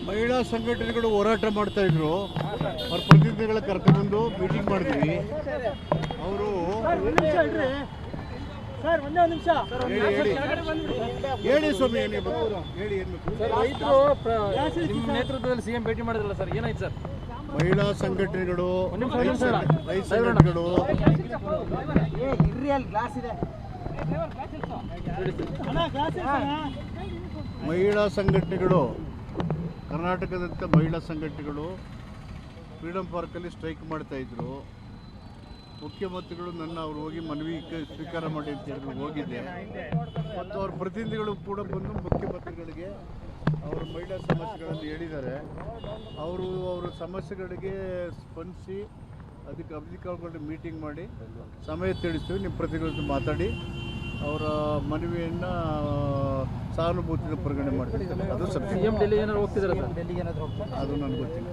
ಮಹಿಳಾ ಸಂಘಟನೆಗಳು ಹೋರಾಟ ಮಾಡ್ತಾ ಇದ್ರು. ಅವ್ರ ಪ್ರತಿನಿಧಿಗಳ ಕರ್ಕೊಂಡ್ಬಂದು ಮೀಟಿಂಗ್ ಮಾಡಿದ್ವಿ. ಅವರು ಹೇಳಿ ಸ್ವಾಮಿ, ಹೇಳಿ ನಿಮ್ಮ ನೇತೃತ್ವದಲ್ಲಿ ಸಿಎಂ ಭೇಟಿ ಮಾಡಿದ್ರಲ್ಲ ಸರ್, ಏನಾಯ್ತು ಸರ್? ಮಹಿಳಾ ಸಂಘಟನೆಗಳು, ರೈತ ಸಂಘಟನೆಗಳು, ಮಹಿಳಾ ಸಂಘಟನೆಗಳು, ಕರ್ನಾಟಕದಂಥ ಮಹಿಳಾ ಸಂಘಟನೆಗಳು ಫ್ರೀಡಂ ಪಾರ್ಕಲ್ಲಿ ಸ್ಟ್ರೈಕ್ ಮಾಡ್ತಾ ಇದ್ರು. ಮುಖ್ಯಮಂತ್ರಿಗಳು ಅವ್ರು ಹೋಗಿ ಮನವಿ ಸ್ವೀಕಾರ ಮಾಡಿ ಅಂತ ಹೇಳಿದ್ರು, ಹೋಗಿದ್ದೆ. ಮತ್ತು ಅವ್ರ ಪ್ರತಿನಿಧಿಗಳು ಕೂಡ ಬಂದು ಮುಖ್ಯಮಂತ್ರಿಗಳಿಗೆ ಅವರ ಮಹಿಳಾ ಸಮಸ್ಯೆಗಳನ್ನು ಹೇಳಿದ್ದಾರೆ. ಅವರ ಸಮಸ್ಯೆಗಳಿಗೆ ಸ್ಪಂದಿಸಿ ಅದಕ್ಕೆ ಅಧಿಕಾರಿಗಳು ಮೀಟಿಂಗ್ ಮಾಡಿ ಸಮಯ ತಿಳಿಸ್ತೀವಿ, ನಿಮ್ಮ ಪ್ರತಿನಿಧಿಗಳ ಜೊತೆ ಮಾತಾಡಿ ಅವರ ಮನವಿಯನ್ನು ಸಹಾನುಭೂತಿಯಿಂದ ಪರಿಗಣನೆ ಮಾಡ್ತೀವಿ. ಅದು ಸಿಎಂ ಡೆಲ್ಲಿ ಏನಾದ್ರು ಹೋಗ್ತಿದ್ದಾರೆ ಸರ್? ಅದು ನನಗೆ ಗೊತ್ತಿಲ್ಲ.